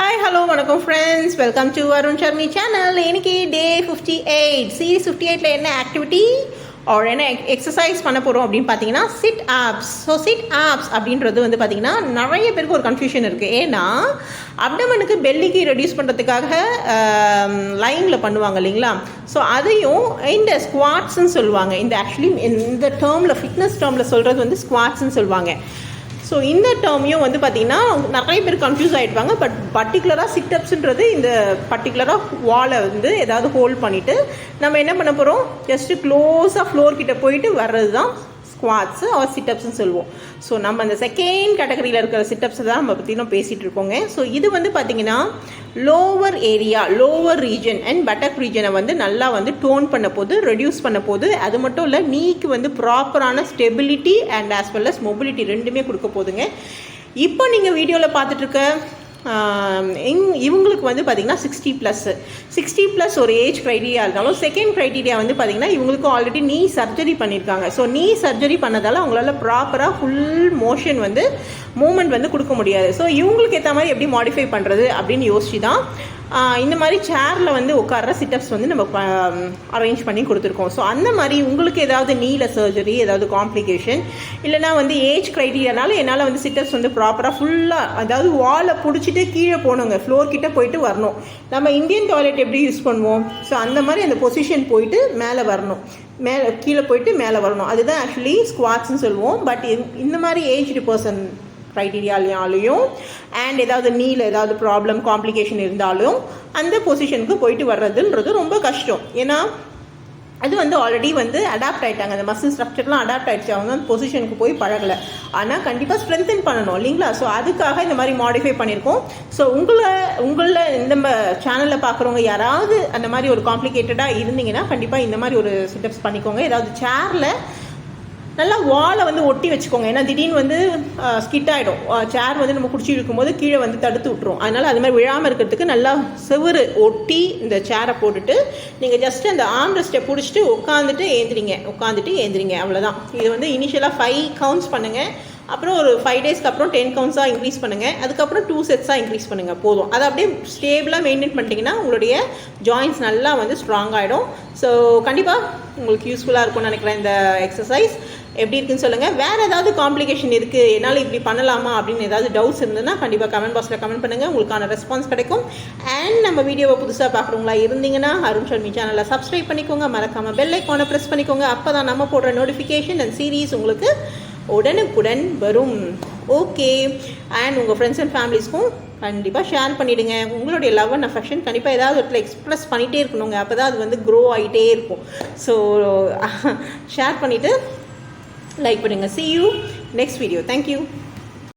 Hi hello வணக்கம் friends, welcome to Arun Sharmi channel. இன்னைக்கு டே 58 series 58ல என்ன ஆக்டிவிட்டி ஆர் என்ன எக்ஸசைஸ் பண்ண போகிறோம் அப்படின்னு பார்த்தீங்கன்னா sit ups. So sit ups அப்படின்றது வந்து பார்த்தீங்கன்னா நிறைய பேருக்கு ஒரு கன்ஃபியூஷன் இருக்குது. ஏன்னா அப்டமனுக்கு பெல்லிக்கு ரெடியூஸ் பண்ணுறதுக்காக லைனில் பண்ணுவாங்க இல்லைங்களா. ஸோ அதையும் இந்த ஸ்குவாட்ஸ்ன்னு சொல்லுவாங்க. இந்த ஆக்சுவலி இந்த டேர்மில் ஃபிட்னஸ் டேர்மில் சொல்கிறது வந்து ஸ்குவாட்ஸ்ன்னு சொல்லுவாங்க. ஸோ இந்த டேர்மையும் வந்து பார்த்திங்கன்னா நிறைய பேர் கன்ஃபியூஸ் ஆகிடுவாங்க. பட் பர்டிகுலராக சிட்டப்ஸுன்றது இந்த பர்டிகுலராக வாலை வந்து ஏதாவது ஹோல்ட் பண்ணிவிட்டு நம்ம என்ன பண்ண போகிறோம், ஜஸ்ட்டு க்ளோஸாக ஃப்ளோர் கிட்டே போயிட்டு வர்றது தான் ஸ்குவாட்ஸு ஆர் சிட்டப்ஸ்ன்னு சொல்லுவோம். ஸோ நம்ம அந்த செகண்ட் கேட்டகரியில் இருக்கிற சிட்டப்ஸை தான் நம்ம பற்றி நம்ம பேசிகிட்டு இருக்கோங்க. ஸோ இது வந்து பார்த்திங்கன்னா lower area, lower region and buttock ரீஜனை வந்து நல்லா வந்து டோன் பண்ண போது, ரெடியூஸ் பண்ண போது. அது மட்டும் இல்லை, நீக்கு வந்து ப்ராப்பரான stability and as well as mobility ரெண்டுமே கொடுக்க போதுங்க. இப்போ நீங்கள் வீடியோவில் பார்த்துட்ருக்க இவங்களுக்கு வந்து பார்த்திங்கன்னா 60+ ஒரு ஏஜ் க்ரைட்டீரியா இருந்தாலும் செகண்ட் க்ரைட்டீரியா வந்து பார்த்திங்கன்னா இவங்களுக்கு ஆல்ரெடி நீ சர்ஜரி பண்ணியிருக்காங்க. ஸோ நீ சர்ஜரி பண்ணதால் அவங்களால ப்ராப்பராக ஃபுல் மோஷன் வந்து மூமெண்ட் வந்து கொடுக்க முடியாது. ஸோ இவங்களுக்கு ஏற்ற மாதிரி எப்படி மாடிஃபை பண்ணுறது அப்படின்னு யோசிச்சு தான் இந்த மாதிரி சேரில் வந்து உட்கார்ற சிட்டப்ஸ் வந்து நம்ம அரேஞ்ச் பண்ணி கொடுத்துருக்கோம். ஸோ அந்த மாதிரி உங்களுக்கு ஏதாவது நீல சர்ஜரி, ஏதாவது காம்ப்ளிகேஷன், இல்லைனா வந்து ஏஜ் க்ரைட்டீரியானால என்னால் வந்து சிட்டப்ஸ் வந்து ப்ராப்பராக ஃபுல்லாக அதாவது வாலை பிடிச்சிட்டு கீழே போகணுங்க, ஃப்ளோர் கிட்டே போயிட்டு வரணும். நம்ம இந்தியன் டாய்லெட் எப்படி யூஸ் பண்ணுவோம், ஸோ அந்த மாதிரி அந்த பொசிஷன் போயிட்டு மேலே வரணும், மேலே கீழே போயிட்டு மேலே வரணும். அதுதான் ஆக்சுவலி ஸ்குவாட்ஸ்ன்னு சொல்லுவோம். பட் இந்த மாதிரி ஏஜ்டு பர்சன் க்ரைட்டீரியாலையும் அண்ட் ஏதாவது நீல ஏதாவது ப்ராப்ளம் காம்ப்ளிகேஷன் இருந்தாலும் அந்த பொசிஷனுக்கு போயிட்டு வர்றதுன்றது ரொம்ப கஷ்டம். ஏன்னா அது வந்து ஆல்ரெடி வந்து அடாப்ட் ஆகிட்டாங்க, அந்த மசில் ஸ்ட்ரக்சர்லாம் அடாப்ட் ஆகிடுச்சு, அவங்க அந்த பொசிஷனுக்கு போய் பழகலை. ஆனால் கண்டிப்பாக ஸ்ட்ரென்தன் பண்ணணும் இல்லைங்களா. ஸோ அதுக்காக இந்த மாதிரி மாடிஃபை பண்ணியிருக்கோம். ஸோ உங்களில் இந்த சேனலில் பார்க்குறவங்க யாராவது அந்த மாதிரி ஒரு காம்ப்ளிகேட்டடாக இருந்தீங்கன்னா கண்டிப்பாக இந்த மாதிரி ஒரு சிட்டப்ஸ் பண்ணிக்கோங்க. ஏதாவது சேரில் நல்லா வாலை வந்து ஒட்டி வச்சுக்கோங்க. ஏன்னா திடீர்னு வந்து ஸ்கிட் ஆகிடும், சேர் வந்து நம்ம குடிச்சு இருக்கும்போது கீழே வந்து தடுத்து விட்டுரும். அதனால் அது மாதிரி விழாமல் இருக்கிறதுக்கு நல்லா செவுறு ஒட்டி இந்த சேரை போட்டுட்டு நீங்கள் ஜஸ்ட்டு அந்த ஆர்ம்ரெஸ்ட்டை பிடிச்சிட்டு உட்காந்துட்டு ஏந்திரிங்க, அவ்வளோதான். இது வந்து இனிஷியலாக 5 கவுண்ட்ஸ் பண்ணுங்கள். அப்புறம் ஒரு 5 டேஸ்க்கு அப்புறம் 10 கவுண்ட்ஸாக இன்க்ரீஸ் பண்ணுங்கள். அதுக்கப்புறம் 2 செட்ஸாக இன்க்ரீஸ் பண்ணுங்கள், போதும். அதை அப்படியே ஸ்டேபிளாக மெயின்டைன் பண்ணிட்டீங்கன்னா உங்களுடைய ஜாயின்ட்ஸ் நல்லா வந்து ஸ்ட்ராங் ஆகிடும். ஸோ கண்டிப்பாக உங்களுக்கு யூஸ்ஃபுல்லாக இருக்கும்னு நினைக்கிறேன் இந்த எக்ஸசைஸ். எப்படி இருக்குன்னு சொல்லுங்கள். வேறு ஏதாவது காம்ப்ளிகேஷன் இருக்குது, என்னால் இப்படி பண்ணலாமா அப்படின்னு ஏதாவது டவுட்ஸ் இருந்ததுன்னா கண்டிப்பாக கமெண்ட் பாக்ஸில் கமெண்ட் பண்ணுங்கள், உங்களுக்கான ரெஸ்பான்ஸ் கிடைக்கும். அண்ட் நம்ம வீடியோவை புதுசாக பார்க்குறவங்களா இருந்தீங்கன்னா அருண் சர்மி சேனலை சப்ஸ்கிரைப் பண்ணிக்கோங்க, மறக்காமல் பெல் ஐக்கானை ப்ரெஸ் பண்ணிக்கோங்க. அப்போ தான் நம்ம போடுற நோட்டிஃபிகேஷன் அண்ட் சீரீஸ் உங்களுக்கு உடனுக்குடன் வரும். ஓகே. அண்ட் உங்கள் ஃப்ரெண்ட்ஸ் அண்ட் ஃபேமிலிஸ்க்கும் கண்டிப்பாக ஷேர் பண்ணிவிடுங்க. உங்களுடைய லவ் அண்ட் அஃபெக்ஷன் கண்டிப்பாக ஏதாவது இடத்துல எக்ஸ்ப்ரெஸ் பண்ணிகிட்டே இருக்கணுங்க, அப்போ தான் அது வந்து க்ரோ ஆகிட்டே இருக்கும். ஸோ ஷேர் பண்ணிவிட்டு லைக் பண்ணுங்கள். See you next video. Thank you.